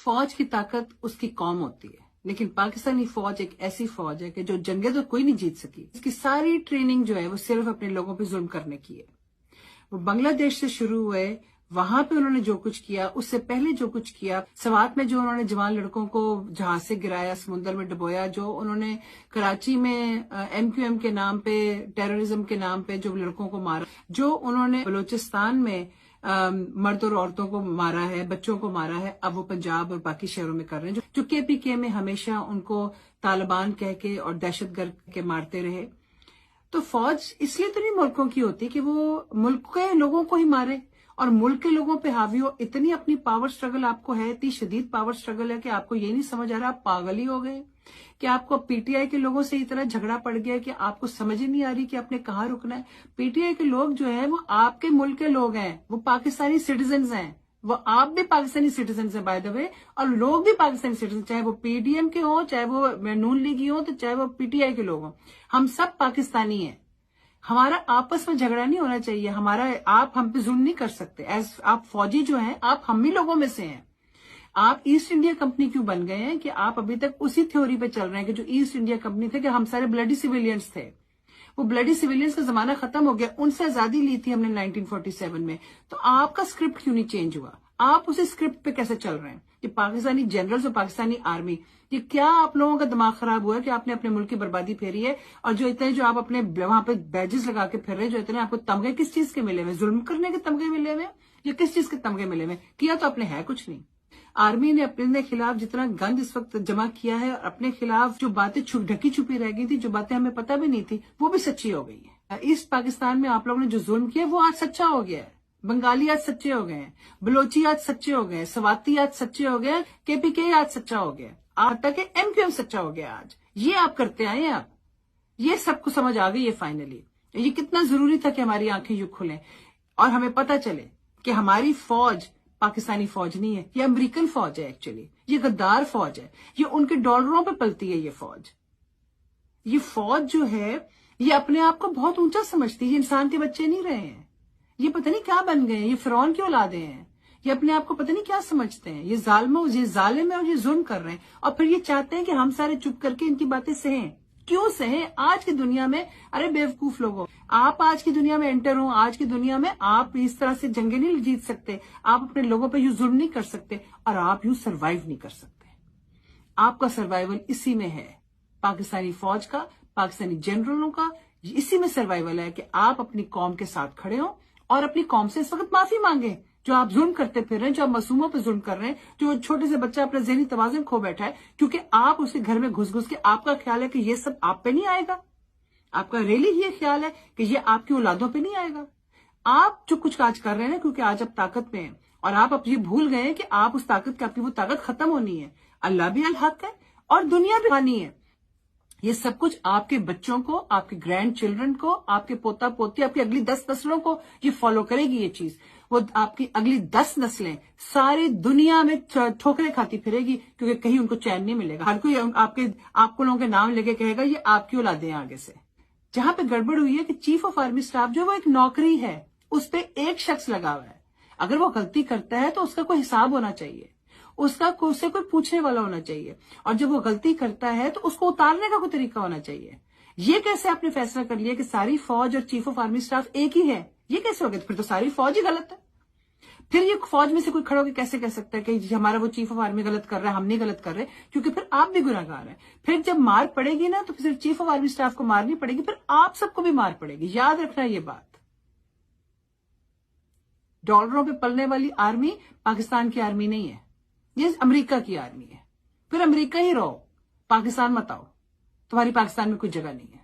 فوج کی طاقت اس کی قوم ہوتی ہے، لیکن پاکستانی فوج ایک ایسی فوج ہے کہ جو جنگیں تو کوئی نہیں جیت سکی. اس کی ساری ٹریننگ جو ہے وہ صرف اپنے لوگوں پہ ظلم کرنے کی ہے. وہ بنگلہ دیش سے شروع ہوئے، وہاں پہ انہوں نے جو کچھ کیا، اس سے پہلے جو کچھ کیا، سوات میں جو انہوں نے جوان لڑکوں کو جہاز سے گرایا، سمندر میں ڈبویا، جو انہوں نے کراچی میں MQM کے نام پہ، ٹیررزم کے نام پہ جو لڑکوں کو مارا، جو انہوں نے بلوچستان میں مرد اور عورتوں کو مارا ہے، بچوں کو مارا ہے، اب وہ پنجاب اور باقی شہروں میں کر رہے ہیں، جو KPK میں ہمیشہ ان کو طالبان کہہ کے اور دہشت گرد کے مارتے رہے. تو فوج اس لیے تو نہیں ملکوں کی ہوتی کہ وہ ملک کے لوگوں کو ہی مارے اور ملک کے لوگوں پہ حاوی ہو. اتنی اپنی پاور سٹرگل آپ کو ہے، اتنی شدید پاور سٹرگل ہے کہ آپ کو یہ نہیں سمجھ آ رہا، آپ پاگل ہی ہو گئے کہ آپ کو PTI کے لوگوں سے اتنا جھگڑا پڑ گیا کہ آپ کو سمجھ ہی نہیں آ رہی کہ آپ نے کہاں رکنا ہے. PTI کے لوگ جو ہیں وہ آپ کے ملک کے لوگ ہیں، وہ پاکستانی سٹیزنز ہیں، وہ آپ بھی پاکستانی سٹیزنز ہیں بائی دا وے، اور لوگ بھی پاکستانی سٹیزن، چاہے وہ PDM کے ہوں، چاہے وہ نون لیگی ہوں، تو چاہے وہ PTI کے لوگ ہوں، ہم سب پاکستانی ہیں. ہمارا آپس میں جھگڑا نہیں ہونا چاہیے. آپ ہم پہ ظلم نہیں کر سکتے. آپ فوجی جو ہیں، آپ ہم ہی لوگوں میں سے ہیں. آپ ایسٹ انڈیا کمپنی کیوں بن گئے ہیں کہ آپ ابھی تک اسی تھیوری پہ چل رہے ہیں کہ جو ایسٹ انڈیا کمپنی تھے کہ ہم سارے بلڈی سویلینز تھے. وہ بلڈی سویلینز کا زمانہ ختم ہو گیا، ان سے آزادی لی تھی ہم نے 1947 میں. تو آپ کا اسکرپٹ کیوں نہیں چینج ہوا؟ آپ اسی اسکرپٹ پہ کیسے چل رہے ہیں کہ پاکستانی جنرلز اور پاکستانی آرمی؟ یہ کیا آپ لوگوں کا دماغ خراب ہوا ہے کہ آپ نے اپنے ملک کی بربادی پھیری ہے؟ اور جو اتنے جو آپ اپنے وہاں پہ بیجز لگا کے پھر رہے، جو اتنے آپ کو تمغے کس چیز کے ملے ہوئے؟ ظلم کرنے کے تمغے ملے ہوئے یا کس چیز کے تمغے ملے ہوئے؟ کیا تو اپنے ہے کچھ نہیں. آرمی نے اپنے خلاف جتنا گند اس وقت جمع کیا ہے، اور اپنے خلاف جو باتیں ڈھکی چھپی رہ گئی تھی، جو باتیں ہمیں پتہ بھی نہیں تھی، وہ بھی سچی ہو گئی ہے. ایسٹ پاکستان میں آپ لوگوں نے جو ظلم کیا وہ آج سچا ہو گیا ہے. بنگالی آج سچے ہو گئے ہیں، بلوچی آج سچے ہو گئے ہیں، سواتی آج سچے ہو گئے ہیں، KPK آج سچا ہو گیا، آج تک MQM سچا ہو گیا. آج یہ آپ کرتے آئے ہیں. آپ یہ سب کو سمجھ آ گئی ہے فائنلی. یہ کتنا ضروری تھا کہ ہماری آنکھیں یوں کھلیں اور ہمیں پتہ چلے کہ ہماری فوج پاکستانی فوج نہیں ہے، یہ امریکن فوج ہے. ایکچولی یہ غدار فوج ہے، یہ ان کے ڈالروں پہ پلتی ہے. یہ فوج جو ہے یہ اپنے آپ کو بہت اونچا سمجھتی ہے. یہ انسان کے بچے نہیں رہے ہیں، یہ پتہ نہیں کیا بن گئے ہیں، یہ فرعون کی اولادیں ہیں. یہ اپنے آپ کو پتہ نہیں کیا سمجھتے ہیں. یہ ظالم ہے اور یہ ظلم کر رہے ہیں، اور پھر یہ چاہتے ہیں کہ ہم سارے چپ کر کے ان کی باتیں سہیں. کیوں سہیں؟ آج کی دنیا میں، ارے بیوقوف لوگوں، آپ آج کی دنیا میں انٹر ہوں. آج کی دنیا میں آپ اس طرح سے جنگیں نہیں جیت سکتے، آپ اپنے لوگوں پہ یوں ظلم نہیں کر سکتے، اور آپ یوں سروائیو نہیں کر سکتے. آپ کا سروائیول اسی میں ہے. پاکستانی فوج کا، پاکستانی جنرلوں کا اسی میں سروائیول ہے کہ آپ اپنی قوم کے ساتھ کھڑے ہوں اور اپنی قوم سے اس وقت معافی مانگیں. جو آپ ظلم کرتے پھر رہے ہیں، جو آپ معصوموں پہ ظلم کر رہے ہیں، جو چھوٹے سے بچہ اپنا ذہنی توازن کھو بیٹھا ہے کیونکہ آپ اس کے گھر میں گھس کے آپ کا خیال ہے کہ یہ سب آپ پہ نہیں آئے گا. آپ کا ریلی یہ خیال ہے کہ یہ آپ کی اولادوں پہ نہیں آئے گا. آپ جو کچھ آج کر رہے ہیں کیونکہ آج آپ طاقت میں ہیں، اور آپ اب یہ بھول گئے ہیں کہ آپ اس طاقت کی، آپ کی وہ طاقت ختم ہونی ہے. اللہ بھی الحق ہے اور دنیا بھی فانی ہے. یہ سب کچھ آپ کے بچوں کو، آپ کے گرینڈ چلڈرن کو، آپ کے پوتا پوتی، آپ کی اگلی 10 نسلوں کو یہ فالو کرے گی. یہ چیز وہ آپ کی اگلی 10 نسلیں ساری دنیا میں ٹھوکریں کھاتی پھرے گی کیونکہ کہیں ان کو چین نہیں ملے گا. ہر کوئی آپ کو لوگوں کے نام لے کے کہے گا یہ آپ کی اولادیں ہیں. آگے سے جہاں پہ گڑبڑ ہوئی ہے کہ چیف آف آرمی اسٹاف جو وہ ایک نوکری ہے، اس پہ ایک شخص لگا ہوا ہے. اگر وہ غلطی کرتا ہے تو اس کا کوئی حساب ہونا چاہیے، اس سے کوئی پوچھنے والا ہونا چاہیے، اور جب وہ غلطی کرتا ہے تو اس کو اتارنے کا کوئی طریقہ ہونا چاہیے. یہ کیسے آپ نے فیصلہ کر لیا کہ ساری فوج اور چیف آف آرمی اسٹاف ایک ہی ہے؟ یہ کیسے ہو گیا؟ پھر تو ساری فوج ہی غلط ہے. پھر یہ فوج میں سے کوئی کھڑا ہو کے کیسے کہہ سکتا ہے کہ ہمارا وہ چیف آف آرمی غلط کر رہا ہے، ہم نہیں غلط کر رہے؟ کیونکہ پھر آپ بھی گناہ گار ہیں. پھر جب مار پڑے گی نا تو پھر چیف آف آرمی اسٹاف کو مارنی پڑے گی، پھر آپ سب کو بھی مار پڑے گی. یاد رکھنا یہ بات. ڈالروں پہ پلنے والی آرمی پاکستان کی آرمی نہیں ہے، یہ امریکہ کی آرمی ہے. پھر امریکہ ہی رہو، پاکستان مت آؤ. تمہاری پاکستان میں کوئی جگہ نہیں ہے.